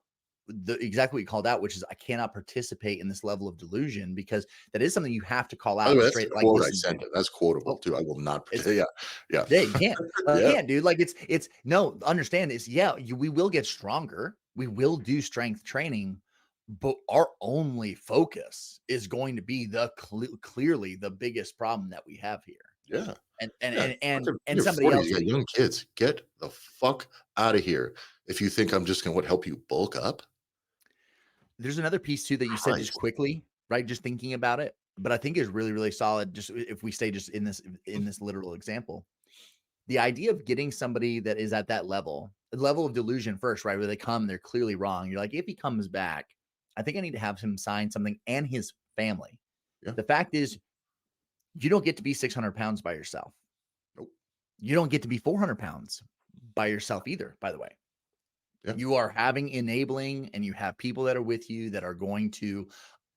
Exactly what you called out, which is, "I cannot participate in this level of delusion," because that is something you have to call By the out way, that's the straight, like, quote I "Listen, sent him. That's quotable oh, too. I will not it's yeah, yeah. yeah, you can't. You Yeah. can't, dude. Like it's no, understand this. Yeah, we will get stronger. We will do strength training, but our only focus is going to be the clearly the biggest problem that we have here. Yeah. And and Yeah. and and Fucking in and your somebody 40s, else. you got young kids. Get the fuck out of here. If you think I'm just gonna what help you bulk up. There's another piece too that you said just Christ. quickly, right? Just thinking about it, but I think is really really solid. Just if we stay just in this literal example, the idea of getting somebody that is at that level of delusion first, right? Where they come, they're clearly wrong. You're like, if he comes back, I think I need to have him sign something and his family. Yeah. The fact is, You don't get to be 600 pounds by yourself. Nope. You don't get to be 400 pounds by yourself either, by the way. Yeah. You are having enabling, and you have people that are with you that are going to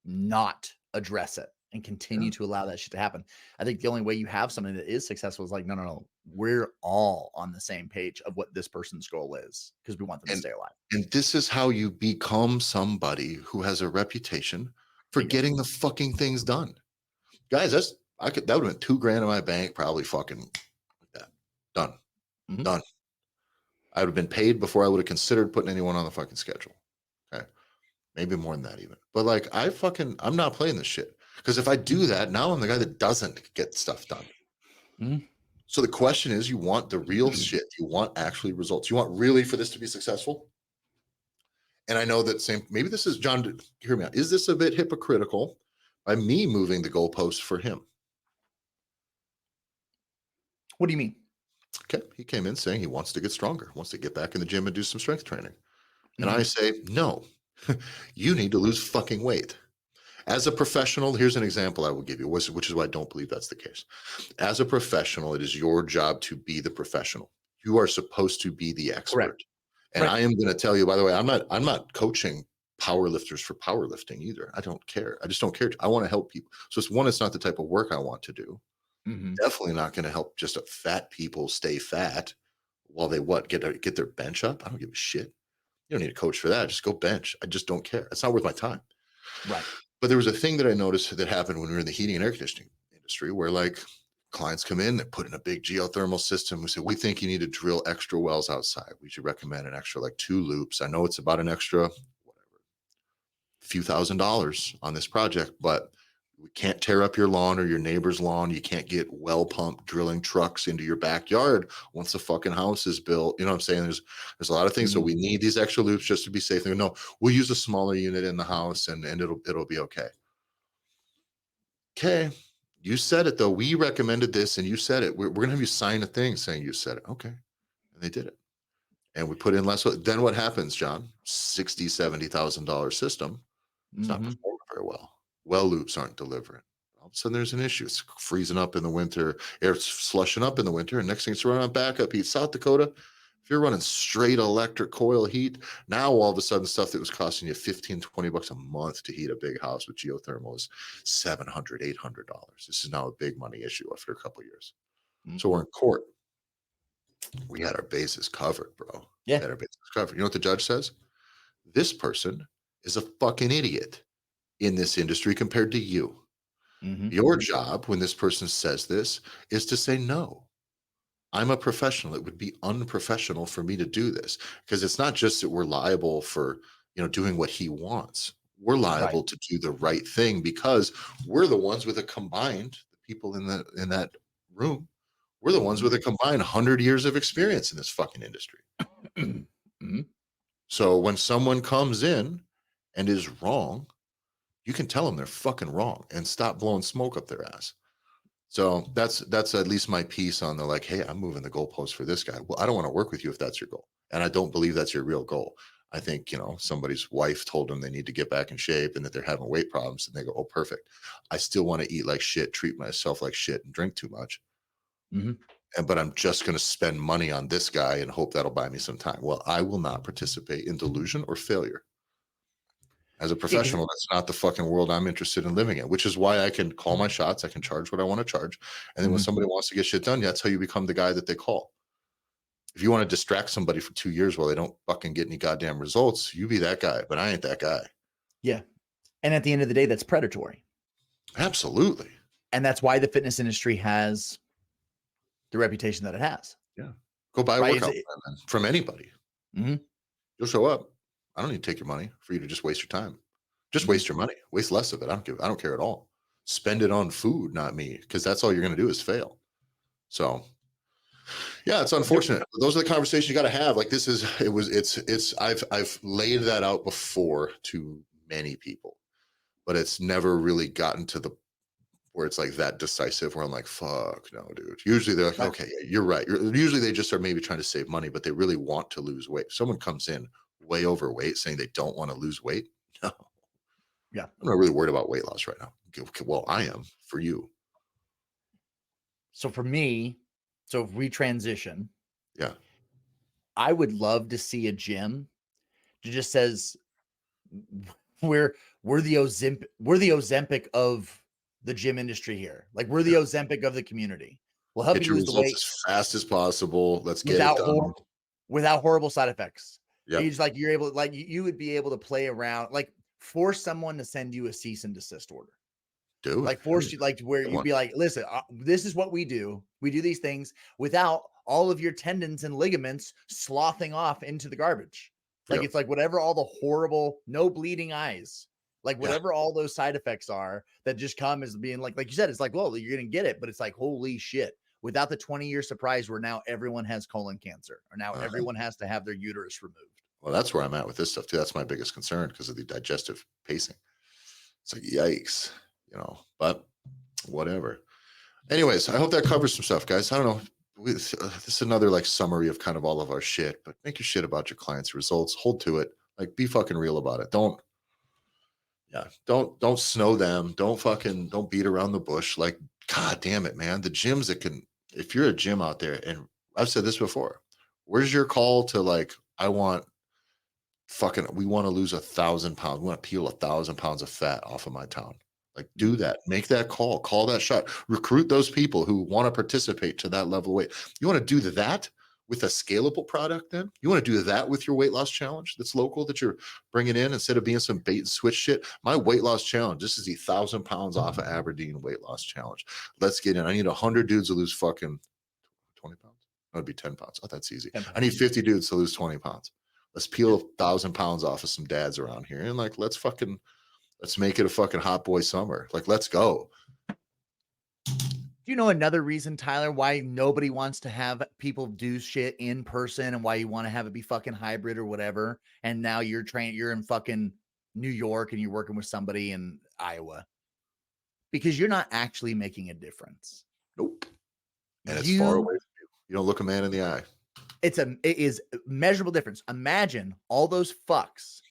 not address it and continue to allow that shit to happen. I think the only way you have something that is successful is like, no, no, no. We're all on the same page of what this person's goal is because we want them to stay alive. And this is how you become somebody who has a reputation for Bingo. getting the fucking things done. Guys, that would have been $2,000 in my bank, probably fucking like that. Done. Mhm. Done. I would have been paid before I would have considered putting anyone on the fucking schedule. Okay. Maybe more than that even. But like I'm not playing this shit. Because if I do that, now I'm the guy that doesn't get stuff done. Mhm. So the question is, you want the real shit. You want actually results. You want really for this to be successful? And I know that maybe this is, John, hear me out. Is this a bit hypocritical by me moving the goalposts for him? What do you mean? Okay. He came in saying he wants to get stronger, wants to get back in the gym and do some strength training. And Mhm. I say, no, you need to lose fucking weight. As a professional, here's an example I will give you, which is why I don't believe that's the case. As a professional, it is your job to be the professional. You are supposed to be the expert. Correct. And Right. I am going to tell you, by the way, I'm not coaching powerlifters for powerlifting either. I don't care. I just don't care. I want to help people. So it's not the type of work I want to do. Mhm. Definitely not going to help just fat people stay fat while they get their bench up. I don't give a shit. You don't need a coach for that. Just go bench. I just don't care. It's not worth my time. Right. But there was a thing that I noticed that happened when we were in the heating and air conditioning industry where like clients come in, they put in a big geothermal system. We say, we think you need to drill extra wells outside. We should recommend an extra like 2 loops. I know it's about an extra few $1,000s on this project, but we can't tear up your lawn or your neighbor's lawn. You can't get well pump drilling trucks into your backyard once the fucking house is built. You know what I'm saying? There's a lot of things. So we need these extra loops just to be safe. They go, no, we'll use a smaller unit in the house and it'll be okay. Okay. You said it though. We recommended this and you said it. We're gonna have you sign a thing saying you said it. Okay. And they did it. And we put in less. Then what happens, John? $60,000-$70,000 system. It's not Mhm. performing very well. Well loops aren't delivering. All of a sudden, there's an issue. It's freezing up in the winter, air's slushing up in the winter, and next thing it's running on backup heat. South Dakota, if you're running straight electric coil heat, now all of a sudden stuff that was costing you 15, 20 bucks a month to heat a big house with geothermal is $700, $800. This is now a big money issue after a couple of years. So we're in court. We had our bases covered, bro. Yeah. We had our bases covered. You know what the judge says? This person is a fucking idiot in this industry compared to you. Mhm. Your job when this person says this is to say, no, I'm a professional. It would be unprofessional for me to do this because it's not just that we're liable for, doing what he wants. We're Right. liable to do the right thing because we're the ones with a combined, the people in that room, we're the ones with a combined 100 years of experience in this fucking industry. Mhm. So when someone comes in and is wrong, you can tell them they're fucking wrong and stop blowing smoke up their ass. So that's at least my piece on the like, hey, I'm moving the goalpost for this guy. Well, I don't want to work with you if that's your goal. And I don't believe that's your real goal. I think, somebody's wife told them they need to get back in shape and that they're having weight problems. And they go, oh, perfect. I still want to eat like shit, treat myself like shit, and drink too much. Mhm. But I'm just going to spend money on this guy and hope that'll buy me some time. Well, I will not participate in delusion or failure. As a Yeah, 'cause professional, that's not the fucking world I'm interested in living in, which is why I can call my shots. I can charge what I want to charge. And then when Mhm. somebody wants to get shit done, that's how you become the guy that they call. If you want to distract somebody for 2 years while they don't fucking get any goddamn results, you be that guy, but I ain't that guy. Yeah. And at the end of the day, that's predatory. Absolutely. And that's why the fitness industry has the reputation that it has. Yeah. Go buy a Right? workout plan then from anybody. Mhm. You'll show up. I don't need to take your money for you to just waste your time. Just Mhm. waste your money. Waste less of it. I don't care at all. Spend it on food, not me, because that's all you're going to do is fail. So yeah, it's unfortunate. Those are the conversations you got to have. Like I've laid that out before to many people, but it's never really gotten to the where it's like that decisive where I'm like, fuck no, dude. Usually they're like, Right. okay, yeah, you're right. Usually they just are maybe trying to save money, but they really want to lose weight. If someone comes in way overweight saying they don't want to lose weight, no, Yeah. I'm not really worried about weight loss right now. Okay, well, I am for you. So for me, so if we transition, Yeah. I would love to see a gym that just says we're we're the Ozempic of the gym industry here. Like we're the Yeah. Ozempic of the community. We'll help Get you your lose the results weight as fast as possible. Let's get it without done. without horrible side effects. Yep. It's like you're able, like you would be able to play around, like force someone to send you a cease and desist order. Do it. Like force you, like to where Good you'd one. be like, listen, this is what we do. We do these things without all of your tendons and ligaments slothing off into the garbage. Like Yep. it's like whatever all the horrible, no bleeding eyes, like Yeah. whatever all those side effects are that just come as being like you said, it's like, well, you're gonna get it, but it's like, holy shit. Without the 20-year surprise where now everyone has colon cancer or now everyone has to have their uterus removed. Well, that's where I'm at with this stuff too. That's my biggest concern because of the digestive pacing. It's like, yikes, but whatever. Anyways, I hope that covers some stuff, guys. I don't know. This is another like summary of kind of all of our shit, but make your shit about your clients' results. Hold to it. Like, be fucking real about it. Don't snow them. Don't beat around the bush. Like, God damn it, man. The gyms that can, if you're a gym out there, and I've said this before, where's your call to like, we want to lose 1,000 pounds. We want to peel 1,000 pounds of fat off of my town. Like, do that. Make that call that shot. Recruit those people who want to participate to that level of weight. You want to do that with a scalable product then? You want to do that with your weight loss challenge that's local that you're bringing in instead of being some bait and switch shit? My weight loss challenge, this is the 1,000 pounds off of Aberdeen weight loss challenge. Let's get in. I need 100 dudes to lose fucking 20 pounds. That would be 10 pounds. Oh, that's easy. I need 50 dudes to lose 20 pounds. Let's peel 1,000 pounds off of some dads around here. And like, let's make it a fucking hot boy summer. Like, let's go. Do you know another reason, Tyler, why nobody wants to have people do shit in person and why you want to have it be fucking hybrid or whatever? And now you're in fucking New York and you're working with somebody in Iowa because you're not actually making a difference. Nope. And it's far away from you. You don't look a man in the eye. It is a measurable difference. Imagine all those fucks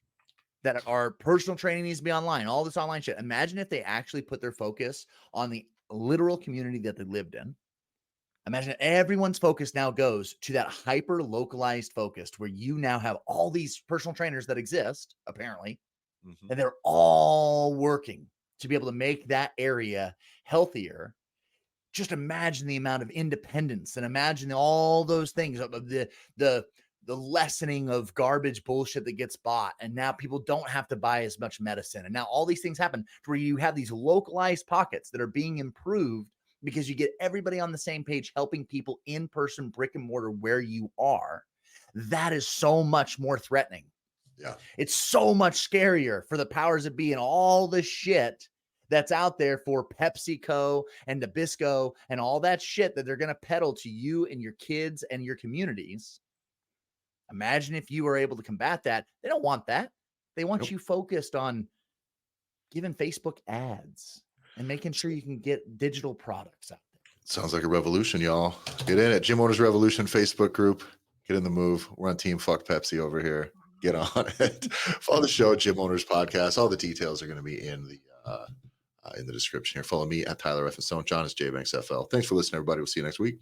that are personal training needs to be online, all this online shit. Imagine if they actually put their focus on the literal community that they lived in. Imagine everyone's focus now goes to that hyper localized focus where you now have all these personal trainers that exist, apparently, and they're all working to be able to make that area healthier. Just imagine the amount of independence and imagine all those things, the lessening of garbage bullshit that gets bought. And now people don't have to buy as much medicine. And now all these things happen to where you have these localized pockets that are being improved because you get everybody on the same page, helping people in person, brick and mortar where you are. That is so much more threatening. Yeah. It's so much scarier for the powers that be and all the shit that's out there for PepsiCo and Nabisco and all that shit that they're going to peddle to you and your kids and your communities. Imagine if you were able to combat that. They don't want that. They want you focused on giving Facebook ads and making sure you can get digital products out there. Sounds like a revolution, y'all. Get in it. Gym Owners Revolution Facebook group. Get in the move. We're on Team Fuck Pepsi over here. Get on it. Follow the show, Gym Owners Podcast. All the details are going to be in the description here. Follow me at Tyler F. Stone. John is JBanks FL. Thanks for listening, everybody. We'll see you next week.